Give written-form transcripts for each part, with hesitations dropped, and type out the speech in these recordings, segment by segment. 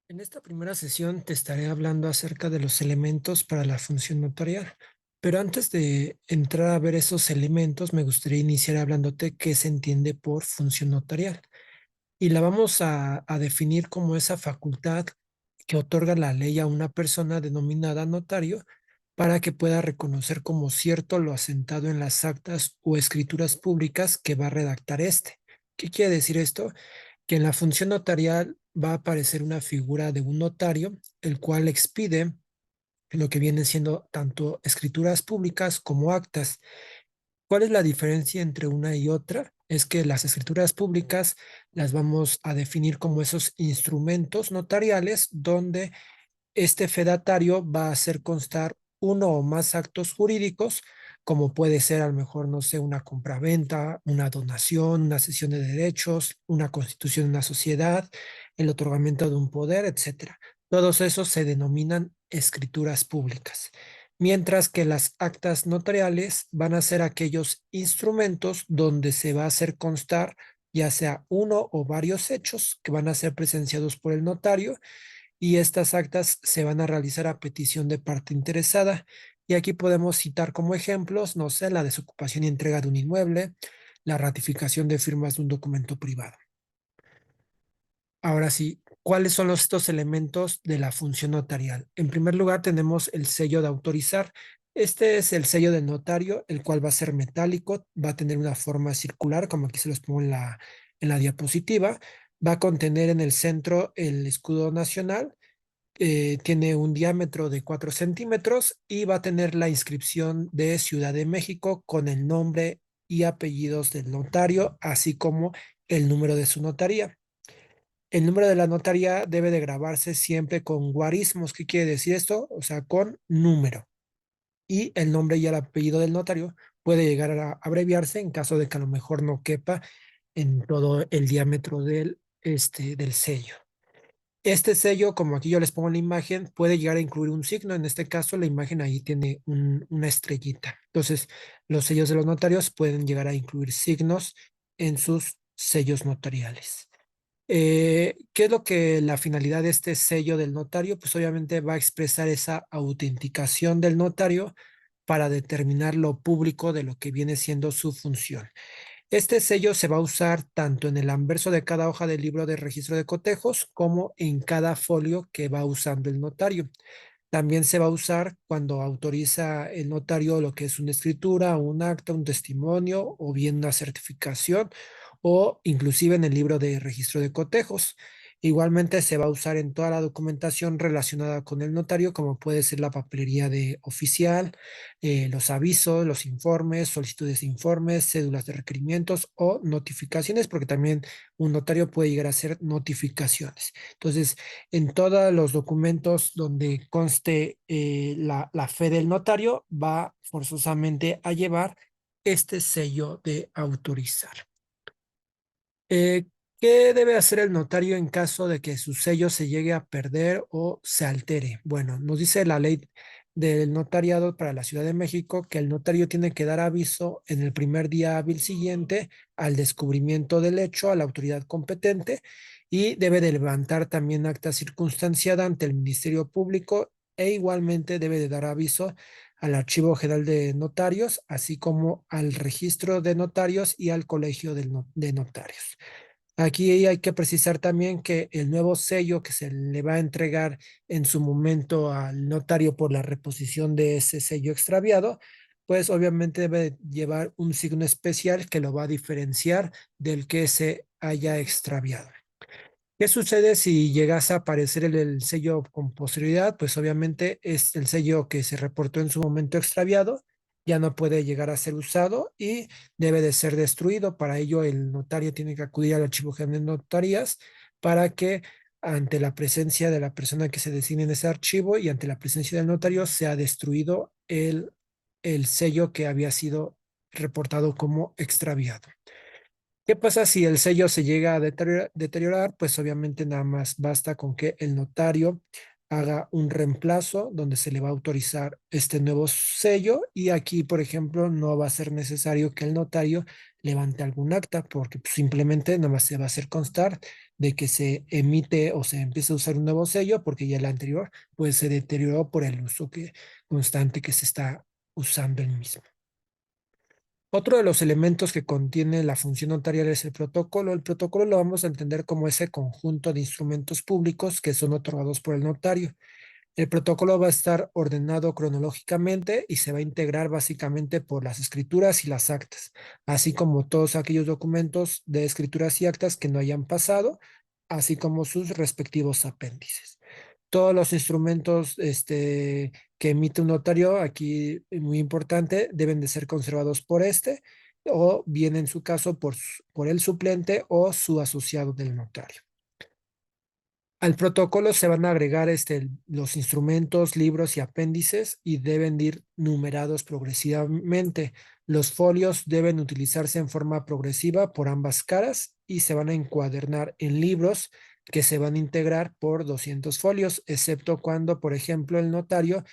En esta primera sesión te estaré hablando acerca de los elementos para la función notarial, pero antes de entrar a ver esos elementos, me gustaría iniciar hablándote qué se entiende por función notarial. Y la vamos a definir como esa facultad que otorga la ley a una persona denominada notario para que pueda reconocer como cierto lo asentado en las actas o escrituras públicas que va a redactar este. ¿Qué quiere decir esto? Que en la función notarial va a aparecer una figura de un notario, el cual expide lo que vienen siendo tanto escrituras públicas como actas. ¿Cuál es la diferencia entre una y otra? Es que las escrituras públicas las vamos a definir como esos instrumentos notariales donde este fedatario va a hacer constar uno o más actos jurídicos, como puede ser a lo mejor, no sé, una compraventa, una donación, una cesión de derechos, una constitución de una sociedad, el otorgamiento de un poder, etcétera. Todos esos se denominan escrituras públicas, mientras que las actas notariales van a ser aquellos instrumentos donde se va a hacer constar ya sea uno o varios hechos que van a ser presenciados por el notario, y estas actas se van a realizar a petición de parte interesada. Y aquí podemos citar como ejemplos, no sé, la desocupación y entrega de un inmueble, la ratificación de firmas de un documento privado. Ahora sí, ¿cuáles son estos elementos de la función notarial? En primer lugar, tenemos el sello de autorizar. Este es el sello del notario, el cual va a ser metálico, va a tener una forma circular, como aquí se los pongo en la diapositiva. Va a contener en el centro el escudo nacional, tiene un diámetro de 4 centímetros y va a tener la inscripción de Ciudad de México con el nombre y apellidos del notario, así como el número de su notaría. El número de la notaría debe de grabarse siempre con guarismos. ¿Qué quiere decir esto? O sea, con número. Y el nombre y el apellido del notario puede llegar a abreviarse en caso de que a lo mejor no quepa en todo el diámetro del sello. Este sello, como aquí yo les pongo en la imagen, puede llegar a incluir un signo. En este caso, la imagen ahí tiene una estrellita. Entonces, los sellos de los notarios pueden llegar a incluir signos en sus sellos notariales. ¿Qué es lo que la finalidad de este sello del notario? Pues obviamente va a expresar esa autenticación del notario para determinar lo público de lo que viene siendo su función. Este sello se va a usar tanto en el anverso de cada hoja del libro de registro de cotejos como en cada folio que va usando el notario. También se va a usar cuando autoriza el notario lo que es una escritura, un acta, un testimonio o bien una certificación, o inclusive en el libro de registro de cotejos. Igualmente se va a usar en toda la documentación relacionada con el notario, como puede ser la papelería de oficial, los avisos, los informes, solicitudes de informes, cédulas de requerimientos o notificaciones, porque también un notario puede llegar a hacer notificaciones. Entonces, en todos los documentos donde conste la fe del notario, va forzosamente a llevar este sello de autorizar. Eh, ¿Qué debe hacer el notario en caso de que su sello se llegue a perder o se altere? Bueno, nos dice la ley del notariado para la Ciudad de México que el notario tiene que dar aviso en el primer día hábil siguiente al descubrimiento del hecho a la autoridad competente, y debe de levantar también acta circunstanciada ante el Ministerio Público, e igualmente debe de dar aviso al Archivo General de Notarios, así como al Registro de Notarios y al Colegio de Notarios. Aquí hay que precisar también que el nuevo sello que se le va a entregar en su momento al notario por la reposición de ese sello extraviado, pues obviamente debe llevar un signo especial que lo va a diferenciar del que se haya extraviado. ¿Qué sucede si llegase a aparecer el sello con posterioridad? Pues obviamente es el sello que se reportó en su momento extraviado, ya no puede llegar a ser usado y debe de ser destruido. Para ello, el notario tiene que acudir al Archivo General de Notarías para que, ante la presencia de la persona que se designe en ese archivo y ante la presencia del notario, sea destruido el sello que había sido reportado como extraviado. ¿Qué pasa si el sello se llega a deteriorar? Pues obviamente nada más basta con que el notario haga un reemplazo donde se le va a autorizar este nuevo sello, y aquí, por ejemplo, no va a ser necesario que el notario levante algún acta, porque pues, simplemente nada más se va a hacer constar de que se emite o se empieza a usar un nuevo sello, porque ya el anterior pues se deterioró por el uso constante que se está usando el mismo. Otro de los elementos que contiene la función notarial es el protocolo. El protocolo lo vamos a entender como ese conjunto de instrumentos públicos que son otorgados por el notario. El protocolo va a estar ordenado cronológicamente y se va a integrar básicamente por las escrituras y las actas, así como todos aquellos documentos de escrituras y actas que no hayan pasado, así como sus respectivos apéndices. Todos los instrumentos que emite un notario, aquí muy importante, deben de ser conservados por este o bien en su caso por el suplente o su asociado del notario. Al protocolo se van a agregar los instrumentos, libros y apéndices y deben de ir numerados progresivamente. Los folios deben utilizarse en forma progresiva por ambas caras y se van a encuadernar en libros que se van a integrar por 200 folios, excepto cuando, por ejemplo, el notario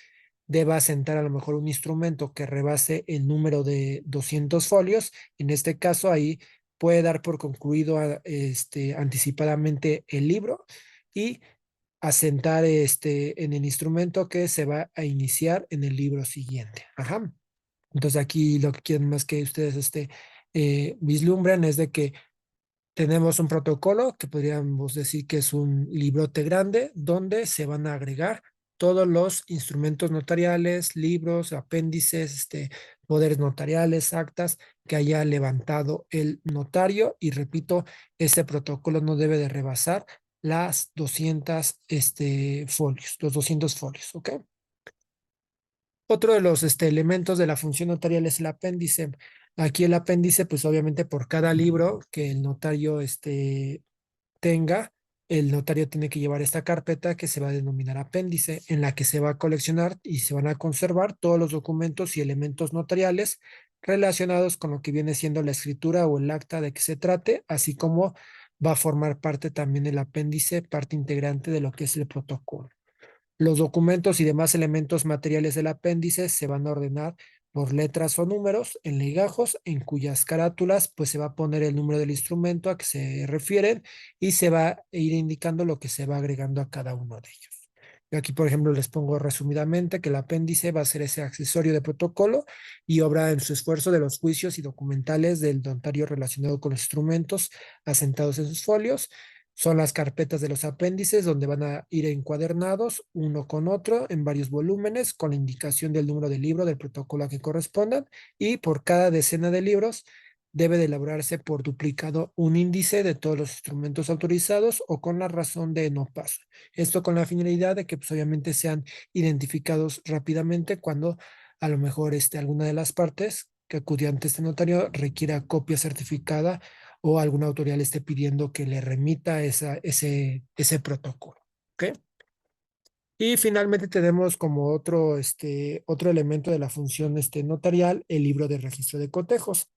deba asentar a lo mejor un instrumento que rebase el número de 200 folios. En este caso, ahí puede dar por concluido anticipadamente el libro y asentar en el instrumento que se va a iniciar en el libro siguiente. Ajá. Entonces aquí lo que quieren más que ustedes vislumbran es de que tenemos un protocolo que podríamos decir que es un librote grande donde se van a agregar todos los instrumentos notariales, libros, apéndices, poderes notariales, actas que haya levantado el notario. Y repito, ese protocolo no debe de rebasar las 200 folios, los 200 folios, ¿ok? Otro de los elementos de la función notarial es el apéndice. Aquí el apéndice, pues obviamente por cada libro que el notario tenga, el notario tiene que llevar esta carpeta que se va a denominar apéndice, en la que se va a coleccionar y se van a conservar todos los documentos y elementos notariales relacionados con lo que viene siendo la escritura o el acta de que se trate, así como va a formar parte también el apéndice, parte integrante de lo que es el protocolo. Los documentos y demás elementos materiales del apéndice se van a ordenar por letras o números en legajos en cuyas carátulas pues se va a poner el número del instrumento a que se refieren y se va a ir indicando lo que se va agregando a cada uno de ellos. Yo aquí, por ejemplo, les pongo resumidamente que el apéndice va a ser ese accesorio de protocolo y obra en su esfuerzo de los juicios y documentales del notario relacionado con los instrumentos asentados en sus folios. Son las carpetas de los apéndices donde van a ir encuadernados uno con otro en varios volúmenes con la indicación del número del libro del protocolo a que correspondan, y por cada decena de libros debe de elaborarse por duplicado un índice de todos los instrumentos autorizados o con la razón de no paso. Esto con la finalidad de que pues, obviamente sean identificados rápidamente cuando a lo mejor alguna de las partes que acudió ante este notario requiera copia certificada o alguna autoridad le esté pidiendo que le remita ese protocolo. ¿Ok? Y finalmente tenemos como otro elemento de la función notarial, el libro de registro de cotejos.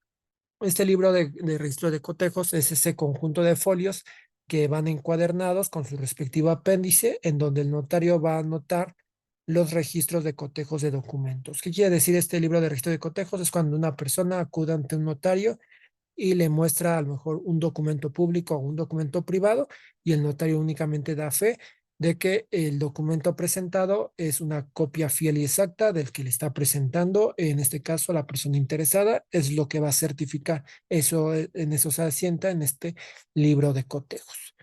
Este libro de registro de cotejos es ese conjunto de folios que van encuadernados con su respectivo apéndice, en donde el notario va a anotar los registros de cotejos de documentos. ¿Qué quiere decir este libro de registro de cotejos? Es cuando una persona acude ante un notario y le muestra a lo mejor un documento público o un documento privado y el notario únicamente da fe de que el documento presentado es una copia fiel y exacta del que le está presentando, en este caso la persona interesada, es lo que va a certificar. Eso, en eso se asienta en este libro de cotejos.